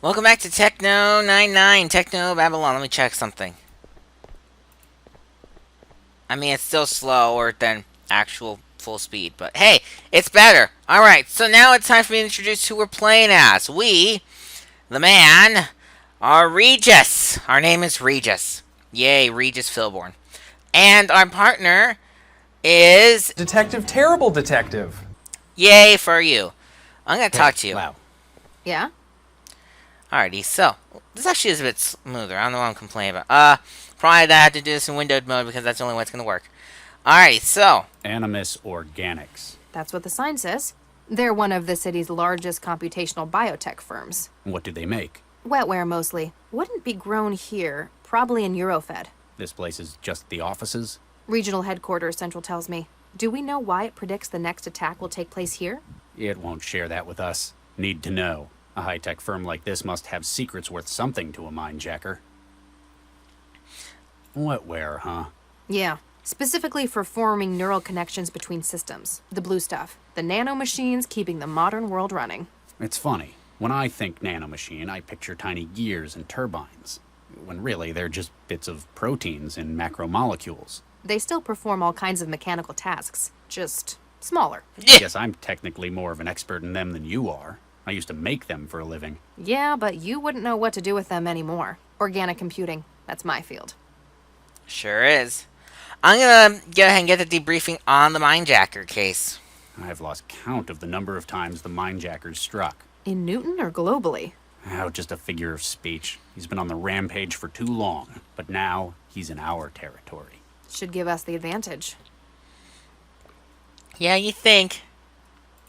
Welcome back to Techno99, Technobabylon. Let me check something. I mean, it's still slower than actual full speed, but hey, it's better. Alright, so now it's time for me to introduce who we're playing as. We, the man, are Regis. Our name is Regis. Yay, Regis Philborn. And our partner is... Detective Terrible Detective. Yay for you. I'm going to talk to you. Wow. Yeah? Alrighty, so this actually is a bit smoother. I don't know what I'm complaining about. Probably that I have to do this in windowed mode because that's the only way it's gonna work. Alrighty, so Animus Organics. That's what the sign says. They're one of the city's largest computational biotech firms. What do they make? Wetware mostly. Wouldn't be grown here, probably in Eurofed. This place is just the offices? Regional headquarters, Central tells me. Do we know why it predicts the next attack will take place here? It won't share that with us. Need to know. A high-tech firm like this must have secrets worth something to a Mindjacker. Wetware, huh? Yeah. Specifically for forming neural connections between systems. The blue stuff. The nanomachines keeping the modern world running. It's funny. When I think nanomachine, I picture tiny gears and turbines. When really, they're just bits of proteins and macromolecules. They still perform all kinds of mechanical tasks. Just smaller. I guess I'm technically more of an expert in them than you are. I used to make them for a living. Yeah, but you wouldn't know what to do with them anymore. Organic computing. That's my field. sure is. I'm gonna go ahead and get the debriefing on the Mindjacker case. I've lost count of the number of times the Mindjackers struck. In Newton or globally? Oh, just a figure of speech. He's been on the rampage for too long, but now he's in our territory. Should give us the advantage. Yeah, you think.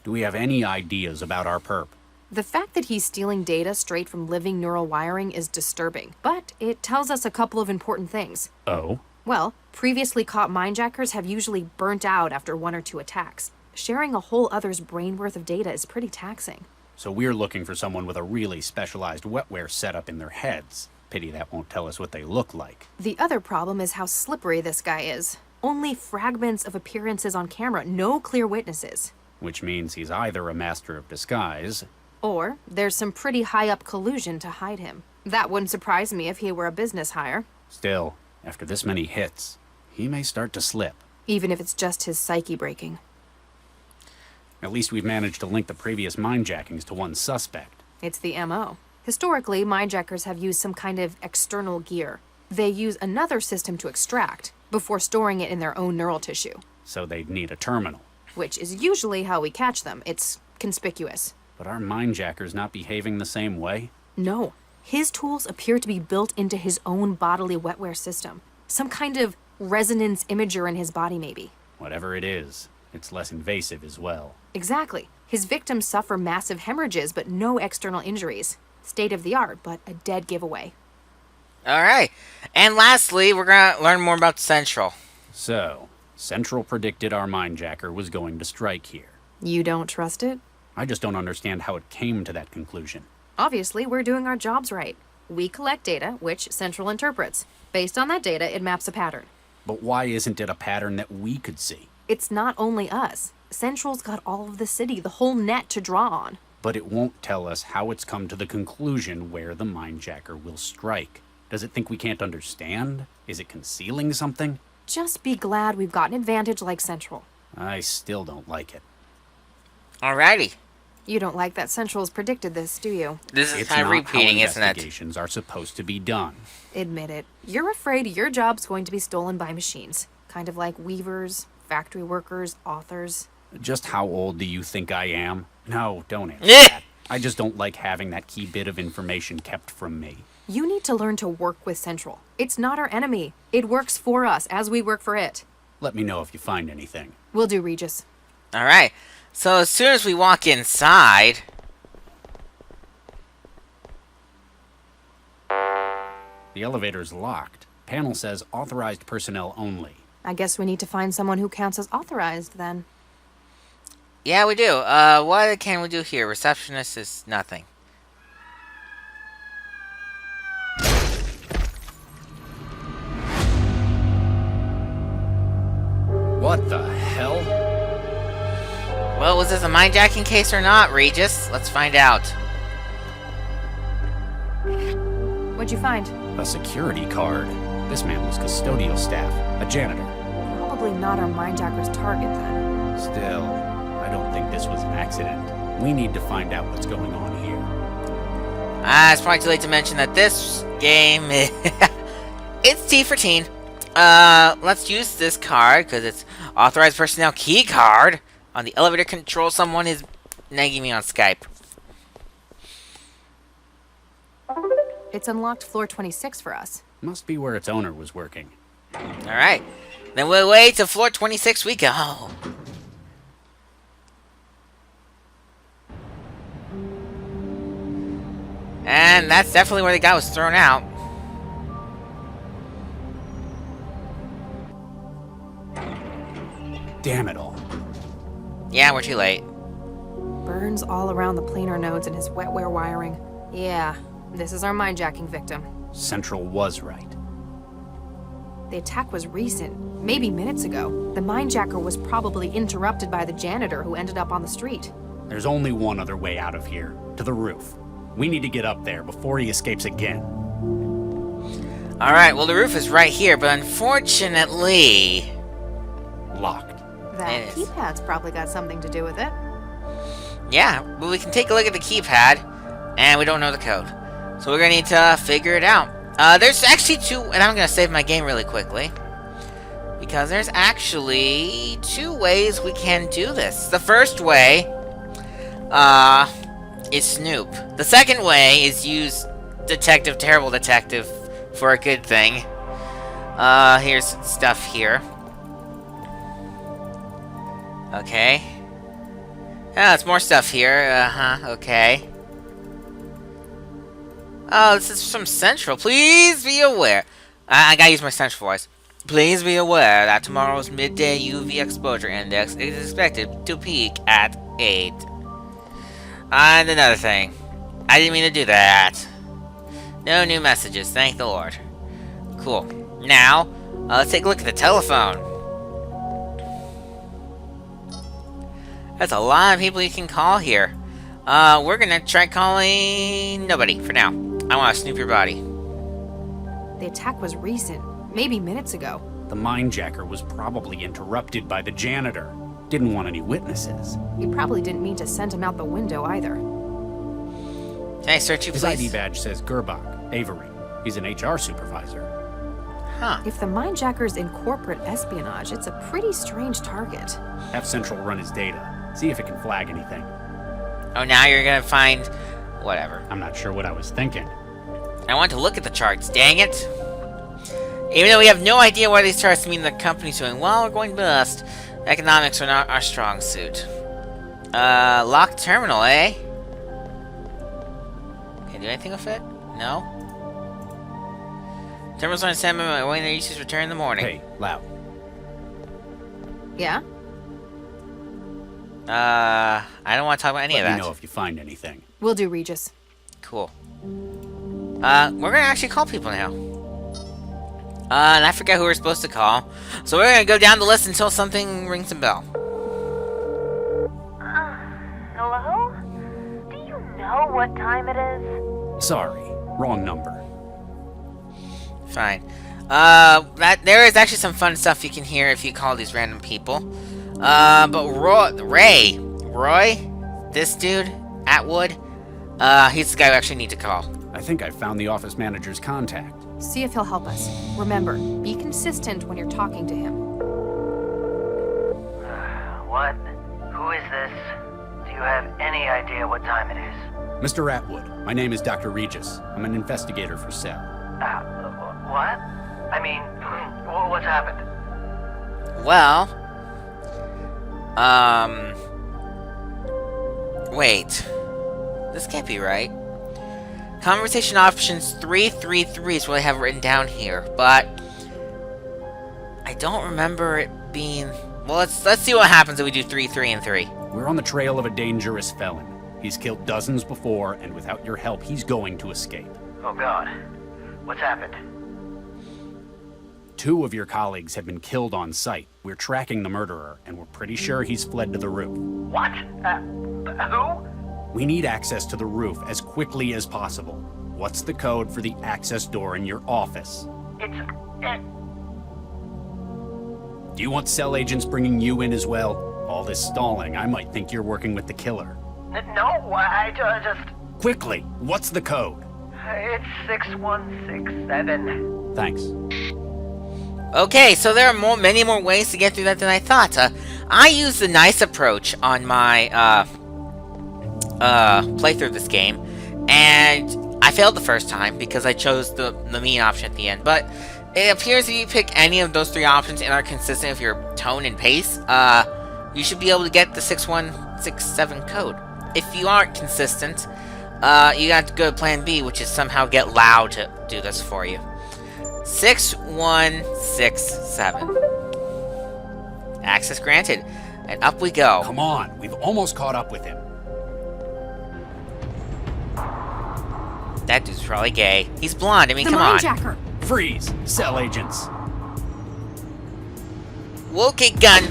Do we have any ideas about our perp? The fact that he's stealing data straight from living neural wiring is disturbing, but it tells us a couple of important things. Oh? Well, previously caught mindjackers have usually burnt out after one or two attacks. Sharing a whole other's brain worth of data is pretty taxing. So we're looking for someone with a really specialized wetware setup in their heads. Pity that won't tell us what they look like. The other problem is how slippery this guy is. Only fragments of appearances on camera, no clear witnesses. Which means he's either a master of disguise... Or there's some pretty high-up collusion to hide him. That wouldn't surprise me if he were a business hire. Still, after this many hits, he may start to slip. Even if it's just his psyche breaking. At least we've managed to link the previous mindjackings to one suspect. It's the MO. Historically, mindjackers have used some kind of external gear. They use another system to extract, before storing it in their own neural tissue. So they'd need a terminal. Which is usually how we catch them. It's conspicuous. But are mindjackers not behaving the same way? No. His tools appear to be built into his own bodily wetware system. Some kind of resonance imager in his body, maybe. Whatever it is, it's less invasive as well. Exactly. His victims suffer massive hemorrhages, but no external injuries. State of the art, but a dead giveaway. Alright. And lastly, we're gonna learn more about Central. So, Central predicted our mindjacker was going to strike here. You don't trust it? I just don't understand how it came to that conclusion. Obviously, we're doing our jobs right. We collect data, which Central interprets. Based on that data, it maps a pattern. But why isn't it a pattern that we could see? It's not only us. Central's got all of the city, the whole net to draw on. But it won't tell us how it's come to the conclusion where the mindjacker will strike. Does it think we can't understand? Is it concealing something? Just be glad we've got an advantage like Central. I still don't like it. Alrighty. You don't like that Central's predicted this, do you? This is It's kind of not repeating, how isn't it? investigations are supposed to be done. Admit it. You're afraid your job's going to be stolen by machines. Kind of like weavers, factory workers, authors. Just how old do you think I am? No, don't answer Eh. that. I just don't like having that key bit of information kept from me. You need to learn to work with Central. It's not our enemy. It works for us as we work for it. Let me know if you find anything. Will do, Regis. Alright. So as soon as we walk inside... The elevator's locked. Panel says authorized personnel only. I guess we need to find someone who counts as authorized, then. Yeah, we do. What can we do here? Receptionist is nothing. What the hell? Well, was this a mindjacking case or not, Regis? Let's find out. What'd you find? A security card. This man was custodial staff, a janitor. Probably not our Mindjacker's target then. Still, I don't think this was an accident. We need to find out what's going on here. It's probably too late to mention that this game is... it's T for teen. Let's use this card, because it's authorized personnel key card. On the elevator control, someone is nagging me on Skype. It's unlocked floor 26 for us. Must be where its owner was working. Alright. Then we'll wait to floor 26 we go. And that's definitely where the guy was thrown out. Damn it all. Yeah, we're too late. Burns all around the planar nodes and his wetware wiring. Yeah, this is our mindjacking victim. Central was right. The attack was recent, maybe minutes ago. The mindjacker was probably interrupted by the janitor who ended up on the street. There's only one other way out of here, to the roof. We need to get up there before he escapes again. Alright, well the roof is right here, but unfortunately... Locked. That keypad's probably got something to do with it. Yeah, but we can take a look at the keypad, and we don't know the code. So we're gonna need to figure it out. There's actually two, and I'm gonna save my game really quickly. Because there's actually two ways we can do this. The first way, is Snoop. The second way is use Terrible Detective for a good thing. Here's stuff here. Okay. Oh, it's more stuff here. Okay. Oh, this is from Central. Please be aware. I gotta use my Central voice. Please be aware that tomorrow's midday UV exposure index is expected to peak at 8. And another thing. I didn't mean to do that. No new messages, thank the Lord. Cool. Now, let's take a look at the telephone. That's a lot of people you can call here. We're gonna try calling nobody for now. I want to snoop your body. The attack was recent, maybe minutes ago. The mindjacker was probably interrupted by the janitor. Didn't want any witnesses. He probably didn't mean to send him out the window either. Can I search you, His please? ID badge says Gerbach, Avery. He's an HR supervisor. Huh. If the mindjacker's in corporate espionage, it's a pretty strange target. Have Central run his data. See if it can flag anything. Oh, now you're gonna find... whatever. I'm not sure what I was thinking. I want to look at the charts, dang it. Even though we have no idea why these charts mean the company's doing well or going bust, economics are not our strong suit. Locked terminal, eh? Can I do anything with it? No? Terminals on standby waiting their users return in the morning. Hey, loud. Yeah? I don't want to talk about any of Let that. me know if you find anything. Will do, Regis. Cool. We're gonna actually call people now. And I forget who we're supposed to call. So we're gonna go down the list until something rings a bell. Hello? Do you know what time it is? Sorry, wrong number. Fine. There is actually some fun stuff you can hear if you call these random people. But Roy, this dude, Atwood, he's the guy we actually need to call. I think I found the office manager's contact. See if he'll help us. Remember, be consistent when you're talking to him. What? Who is this? Do you have any idea what time it is? Mr. Atwood, my name is Dr. Regis. I'm an investigator for Cell. What? I mean, what's happened? Well, wait. This can't be right. Conversation options 333 is what I have written down here, but I don't remember it being... Well, let's see what happens if we do 3, 3, and 3. We're on the trail of a dangerous felon. He's killed dozens before, and without your help, he's going to escape. Oh God. What's happened? 2 of your colleagues have been killed on site. We're tracking the murderer, and we're pretty sure he's fled to the roof. What? Who? We need access to the roof as quickly as possible. What's the code for the access door in your office? It's... Do you want cell agents bringing you in as well? All this stalling, I might think you're working with the killer. No, I just... Quickly, what's the code? It's 6167. Thanks. Okay, so there are many more ways to get through that than I thought. I used the nice approach on my playthrough of this game, and I failed the first time because I chose the mean option at the end. But it appears if you pick any of those 3 options and are consistent with your tone and pace, you should be able to get the 6167 code. If you aren't consistent, you got to go to plan B, which is somehow get Loud to do this for you. 6167. Access granted. And up we go. Come on, we've almost caught up with him. That dude's probably gay. He's blonde. I mean, The come on. Mindjacker! Freeze, cell agents. Wookie gun.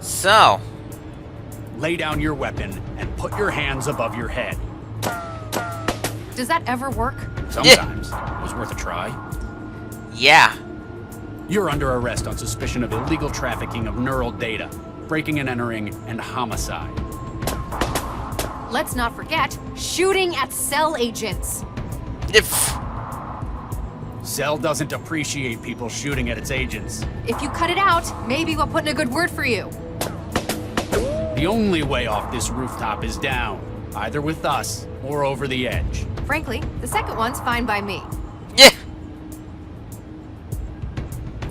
So, Lay down your weapon and put your hands above your head. Does that ever work? Sometimes. It was worth a try. yeah. You're under arrest on suspicion of illegal trafficking of neural data, breaking and entering, and homicide. Let's not forget shooting at cell agents. If Cell doesn't appreciate people shooting at its agents. If you cut it out, maybe we'll put in a good word for you. The only way off this rooftop is down, either with us or over the edge. Frankly, the second one's fine by me. yeah.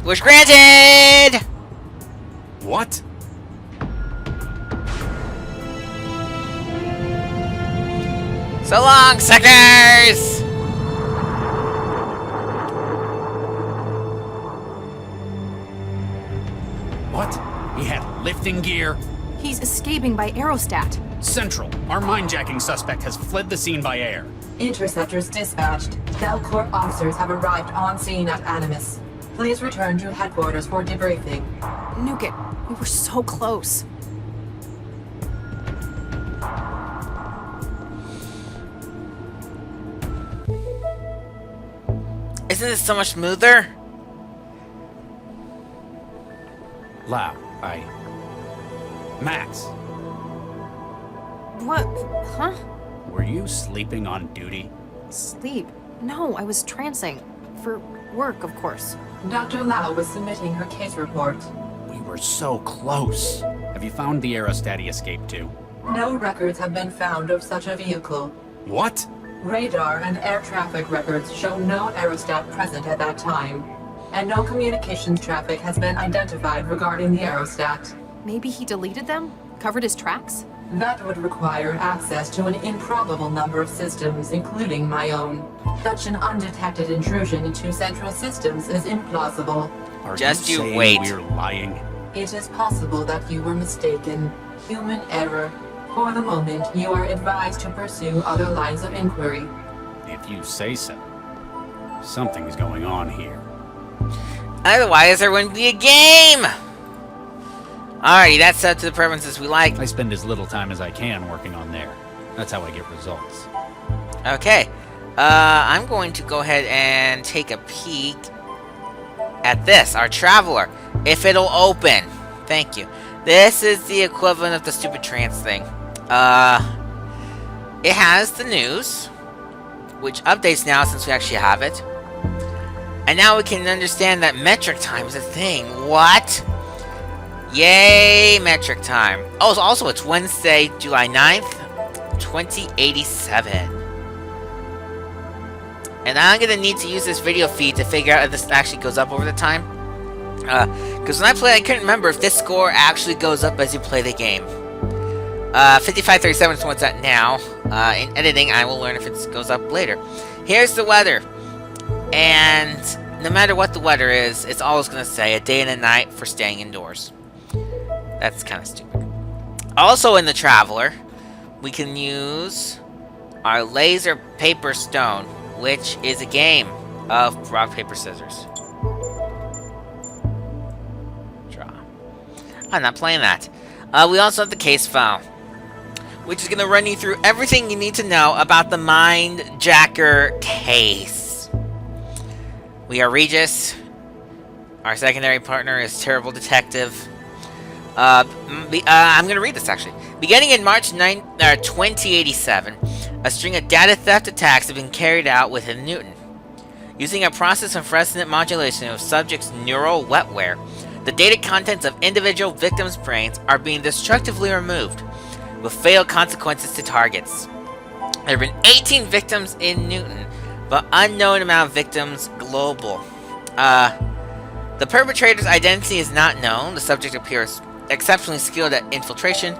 Wish granted. What? So long, suckers. What? He had lifting gear? He's escaping by aerostat. Central, our mindjacking suspect has fled the scene by air. Interceptors dispatched. Belcorp officers have arrived on scene at Animus. Please return to headquarters for debriefing. Nuke it. We were so close. Isn't this so much smoother? Lau, Max, What? Huh? were you sleeping on duty? Sleep? No, I was trancing. For work, of course. Dr. Lau was submitting her case report. We were so close. Have you found the aerostat he escaped to? No records have been found of such a vehicle. What? Radar and air traffic records show no aerostat present at that time. And no communications traffic has been identified regarding the aerostat. Maybe he deleted them? Covered his tracks? That would require access to an improbable number of systems, including my own. Such an undetected intrusion into central systems is implausible. Are Just you saying wait. We're lying. It is possible that you were mistaken. Human error. For the moment, you are advised to pursue other lines of inquiry. If you say so. Something's going on here. Otherwise, there wouldn't be a game. Alrighty, that's up to the preferences we like. I spend as little time as I can working on there. That's how I get results. Okay. I'm going to go ahead and take a peek at this, our traveler. If it'll open. Thank you. This is the equivalent of the stupid trance thing. It has the news, which updates now since we actually have it. And now we can understand that metric time is a thing. What? Yay, metric time. Oh, so also it's Wednesday, July 9th, 2087. And I'm going to need to use this video feed to figure out if this actually goes up over the time. Because when I played, I couldn't remember if this score actually goes up as you play the game. 5537 is what's at now. In editing, I will learn if it goes up later. Here's the weather. And no matter what the weather is, it's always going to say a day and a night for staying indoors. That's kind of stupid. Also in the Traveler, we can use our laser paper stone, which is a game of rock, paper, scissors. Draw. I'm not playing that. We also have the case file, which is going to run you through everything you need to know about the Mindjacker case. We are Regis. Our secondary partner is Terrible Detective. I'm going to read this, actually. Beginning in March 2087, a string of data theft attacks have been carried out within Newton. Using a process of resonant modulation of subjects' neural wetware, the data contents of individual victims' brains are being destructively removed, with fatal consequences to targets. There have been 18 victims in Newton, but unknown amount of victims global. The perpetrator's identity is not known. The subject appears exceptionally skilled at infiltration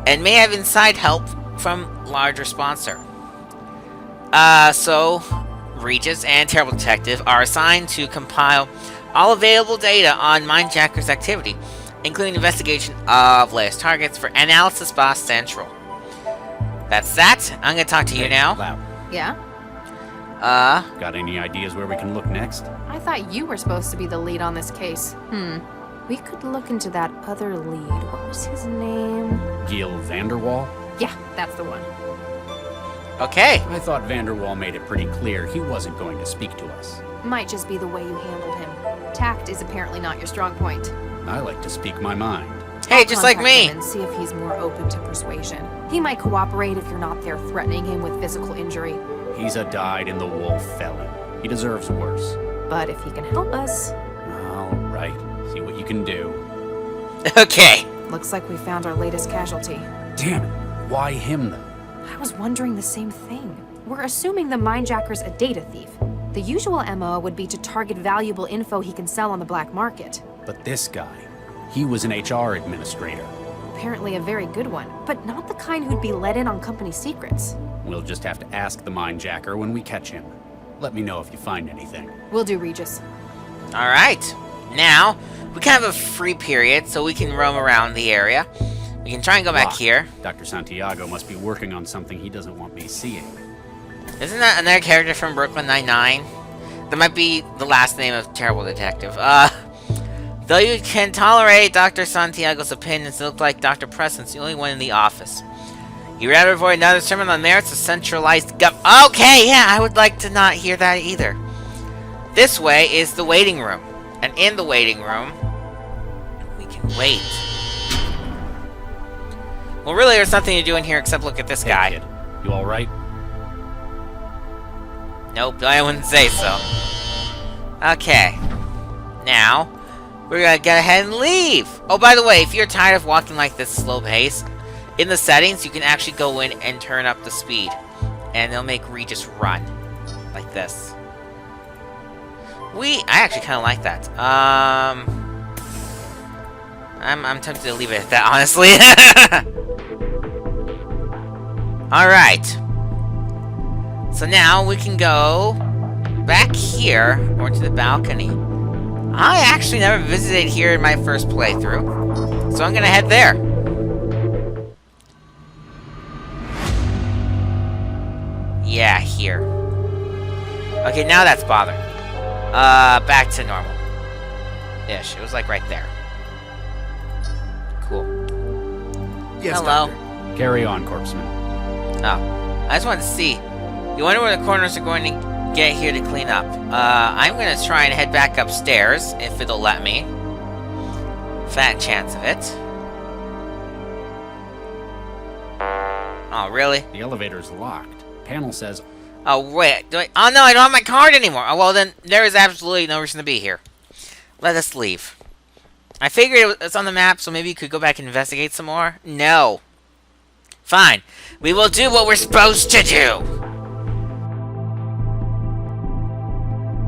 and may have inside help from larger sponsor. So Regis and Terrible Detective are assigned to compile all available data on Mindjacker's activity, including investigation of latest targets for analysis by Central. That's that. I'm gonna talk to you now. Loud. Yeah? Got any ideas where we can look next? I thought you were supposed to be the lead on this case. We could look into that other lead. What was his name? Gil Vanderwall? Yeah, that's the one. Okay. I thought Vanderwall made it pretty clear he wasn't going to speak to us. Might just be the way you handled him. Tact is apparently not your strong point. I like to speak my mind. Hey, just like Contact me. him and see if he's more open to persuasion. He might cooperate if you're not there threatening him with physical injury. He's a dyed-in-the-wool felon. He deserves worse. But if he can help us... All right. See what you can do. Okay. Looks like we found our latest casualty. Damn it. Why him, though? I was wondering the same thing. We're assuming the Mindjacker's a data thief. The usual MO would be to target valuable info he can sell on the black market. But this guy, he was an HR administrator. Apparently a very good one, but not the kind who'd be let in on company secrets. We'll just have to ask the Mindjacker when we catch him. Let me know if you find anything. Will do, Regis. Alright. Now, we kind of have a free period, so we can roam around the area. We can try and go back Locked. here. Dr. Santiago must be working on something he doesn't want me seeing. Isn't that another character from Brooklyn Nine-Nine? That might be the last name of Terrible Detective. Though you can tolerate Dr. Santiago's opinions, it looked like Dr. Preston's the only one in the office. You'd rather avoid another sermon on merits of centralized Okay, yeah, I would like to not hear that either. This way is the waiting room. And in the waiting room, we can wait. Well, really, there's nothing to do in here except look at this guy. Hey, kid, you all right? Nope, I wouldn't say so. Okay. Now, we're gonna get ahead and leave. Oh, by the way, if you're tired of walking like this slow pace, in the settings, you can actually go in and turn up the speed. And they'll make Regis run. Like this. I actually kind of like that. I'm tempted to leave it at that, honestly. Alright. So now we can go back here, or to the balcony. I actually never visited here in my first playthrough, so I'm gonna head there. Yeah, here. Okay, now that's bothering me. Back to normal. Ish, it was like right there. Cool. Yes, Hello. Doctor. Carry on, Corpseman. Oh, I just wanted to see. You wonder where the corners are going to get here to clean up. I'm going to try and head back upstairs, if it'll let me. Fat chance of it. Oh, really? The elevator's locked. Panel says... Oh, wait. Oh, no, I don't have my card anymore. Oh, well, then there is absolutely no reason to be here. Let us leave. I figured it's on the map, so maybe you could go back and investigate some more. No. Fine. We will do what we're supposed to do.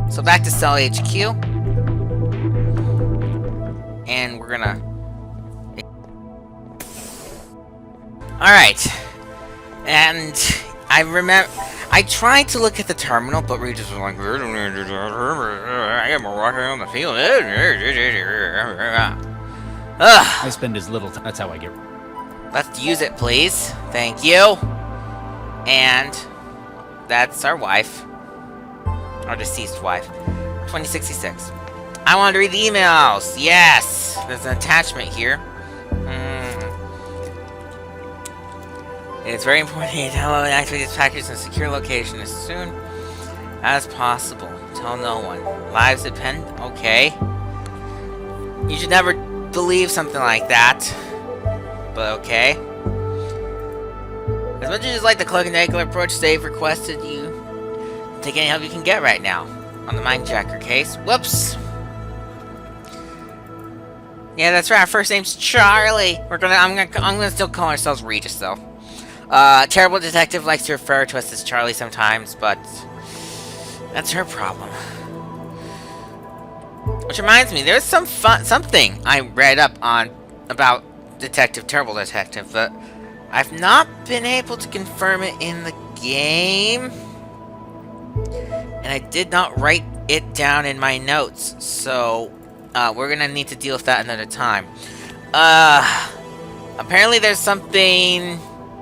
So back to Cell HQ. And we're gonna... Alright. And I remember... I tried to look at the terminal, but Regis was like... I am walking on the field. Ugh. I spend as little time... That's how I get... Let's use it, please. Thank you. And that's our wife. Our deceased wife. 2066. I wanted to read the emails. Yes. There's an attachment here. It's very important that you download and activate this package in a secure location as soon as possible. Tell no one. Lives depend? Okay. You should never believe something like that. But okay. As much as you like the cloak and dagger approach, they've requested you take any help you can get right now on the Mindjacker case. Whoops. Yeah, that's right. Our first name's Charlie. I'm gonna still call ourselves Regis though. Terrible detective likes to refer to us as Charlie sometimes, but that's her problem. Which reminds me, there's something I read up on about Terrible Detective, but I've not been able to confirm it in the game, and I did not write it down in my notes, so we're gonna need to deal with that another time. Apparently there's something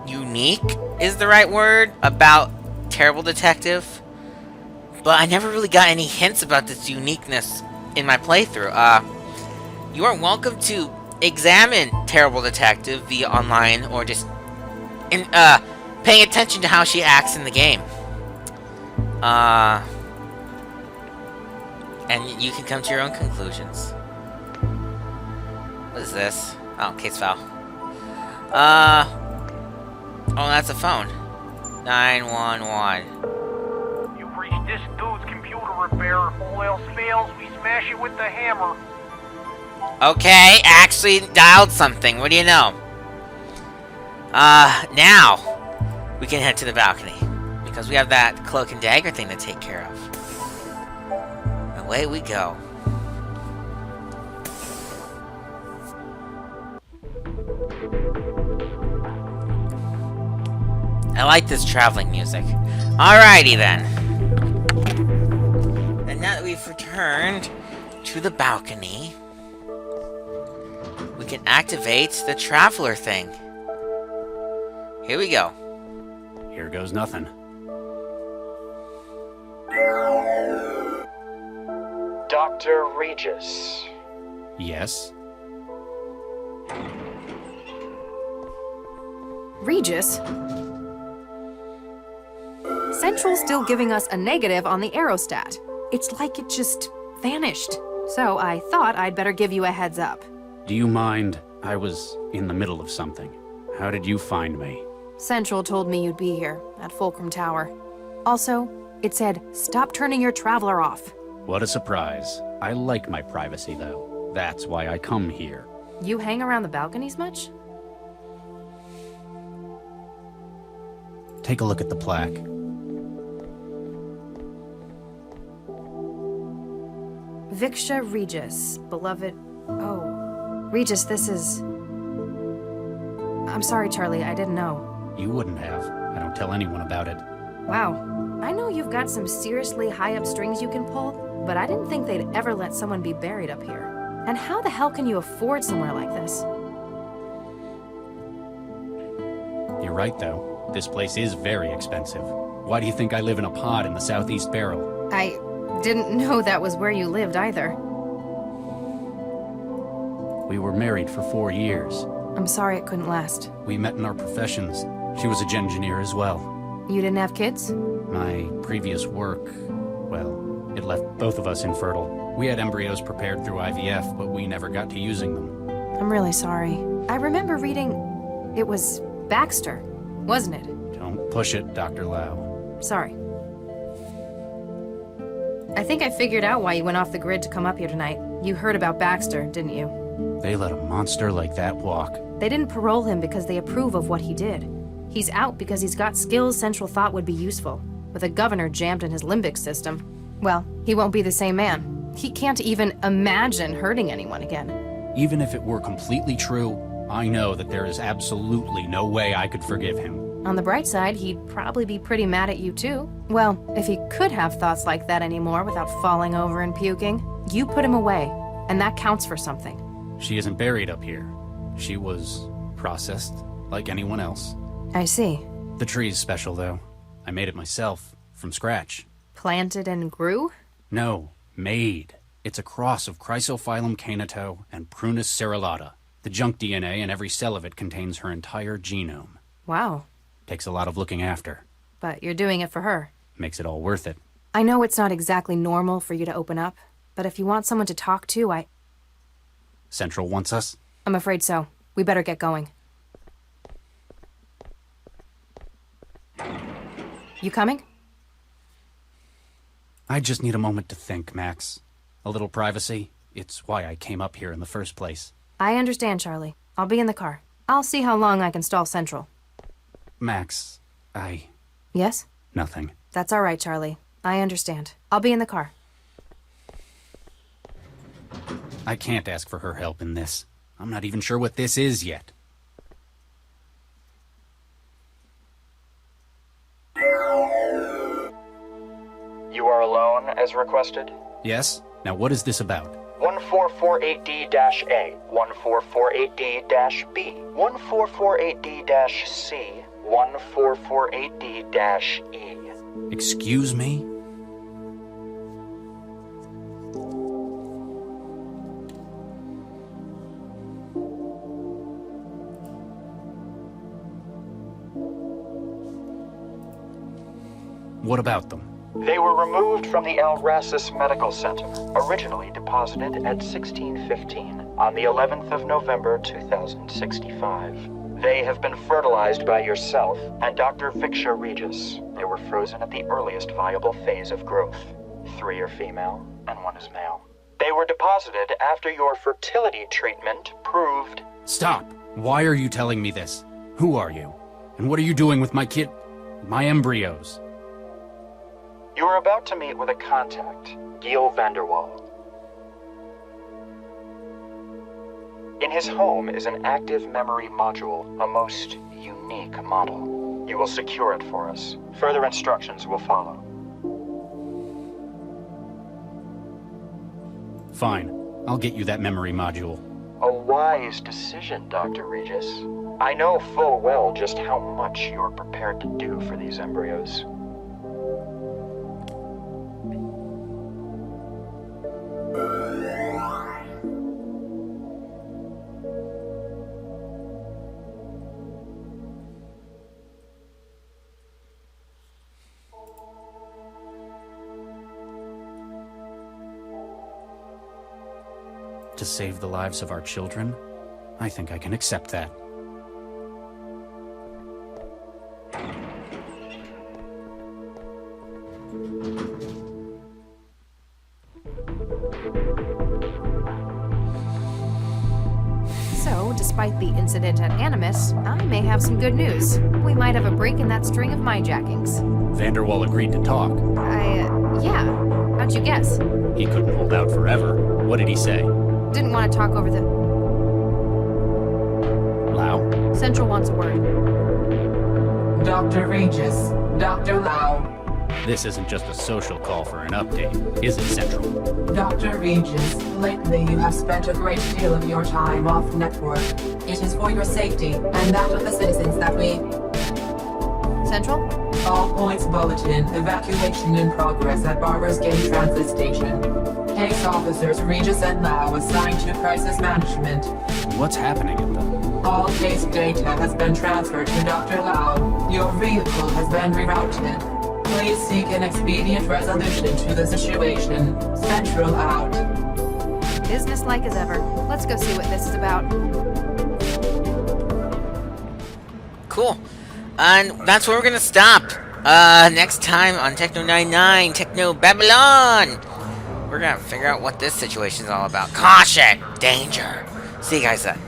unique, is the right word, about Terrible Detective, but I never really got any hints about this uniqueness in my playthrough. You are welcome to examine Terrible Detective via online or just in paying attention to how she acts in the game. And you can come to your own conclusions. What is this? Oh, case file. Oh, that's a phone. 911. You've reached this dude's computer repair. If all else fails, we smash it with the hammer. Okay, actually dialed something. What do you know? Now we can head to the balcony because we have that cloak and dagger thing to take care of. Away we go. I like this traveling music. Alrighty then. And now that we've returned to the balcony, we can activate the traveler thing. Here we go. Here goes nothing. Dr. Regis. Yes? Regis? Central's still giving us a negative on the aerostat. It's like it just vanished. So I thought I'd better give you a heads up. Do you mind? I was in the middle of something. How did you find me? Central told me you'd be here, at Fulcrum Tower. Also, it said, stop turning your traveler off. What a surprise. I like my privacy, though. That's why I come here. You hang around the balconies much? Take a look at the plaque. Viksha Regis, beloved... Oh. Regis, this is... I'm sorry, Charlie, I didn't know. You wouldn't have. I don't tell anyone about it. Wow. I know you've got some seriously high-up strings you can pull, but I didn't think they'd ever let someone be buried up here. And how the hell can you afford somewhere like this? You're right, though. This place is very expensive. Why do you think I live in a pod in the Southeast Barrel? I didn't know that was where you lived either. We were married for 4 years. I'm sorry it couldn't last. We met in our professions. She was a engineer as well. You didn't have kids? My previous work, well, it left both of us infertile. We had embryos prepared through IVF, but we never got to using them. I'm really sorry. I remember reading... It was Baxter, wasn't it? Don't push it, Dr. Lau. Sorry. I think I figured out why you went off the grid to come up here tonight. You heard about Baxter, didn't you? They let a monster like that walk. They didn't parole him because they approve of what he did. He's out because he's got skills Central thought would be useful. With a governor jammed in his limbic system, well, he won't be the same man. He can't even imagine hurting anyone again. Even if it were completely true, I know that there is absolutely no way I could forgive him. On the bright side, he'd probably be pretty mad at you too. Well, if he could have thoughts like that anymore without falling over and puking, you put him away, and that counts for something. She isn't buried up here. She was processed, like anyone else. I see. The tree's special, though. I made it myself, from scratch. Planted and grew? No, made. It's a cross of Chrysophyllum canato and Prunus cerulata. The junk DNA in every cell of it contains her entire genome. Wow. Takes a lot of looking after. But you're doing it for her. Makes it all worth it. I know it's not exactly normal for you to open up, but if you want someone to talk to, Central wants us? I'm afraid so. We better get going. You coming? I just need a moment to think, Max. A little privacy. It's why I came up here in the first place. I understand, Charlie. I'll be in the car. I'll see how long I can stall Central. Max, Yes? Nothing. That's all right, Charlie. I understand. I'll be in the car. I can't ask for her help in this. I'm not even sure what this is yet. You are alone, as requested? Yes? Now what is this about? 1448D-A, 1448D-B, 1448D-C, 1448D-E. Excuse me? What about them? They were removed from the Alrasis Medical Center, originally deposited at 1615 on the 11th of November 2065. They have been fertilized by yourself and Dr. Victor Regis. They were frozen at the earliest viable phase of growth. 3 are female and 1 is male. They were deposited after your fertility treatment proved... Stop! Why are you telling me this? Who are you? And what are you doing with my kid... my embryos? You are about to meet with a contact, Gil Vanderwall. In his home is an active memory module, a most unique model. You will secure it for us. Further instructions will follow. Fine. I'll get you that memory module. A wise decision, Dr. Regis. I know full well just how much you're prepared to do for these embryos. To save the lives of our children? I think I can accept that. So, despite the incident at Animus, I may have some good news. We might have a break in that string of mindjackings. Vanderwall agreed to talk. Yeah. How'd you guess? He couldn't hold out forever. What did he say? Didn't want to talk over the... Lau? Central wants a word. Dr. Regis, Dr. Lau. This isn't just a social call for an update, is it, Central? Dr. Regis, lately you have spent a great deal of your time off network. It is for your safety and that of the citizens that we... Central? All points bulletin, evacuation in progress at Barber's Gate Transit Station. Case officers Regis and Lau assigned to crisis management. What's happening at the... All case data has been transferred to Dr. Lau. Your vehicle has been rerouted. Please seek an expedient resolution to the situation. Central out. Businesslike as ever. Let's go see what this is about. Cool. And that's where we're gonna stop. Next time on Techno 99, Technobabylon, we're gonna figure out what this situation is all about. Caution! Danger! See you guys then.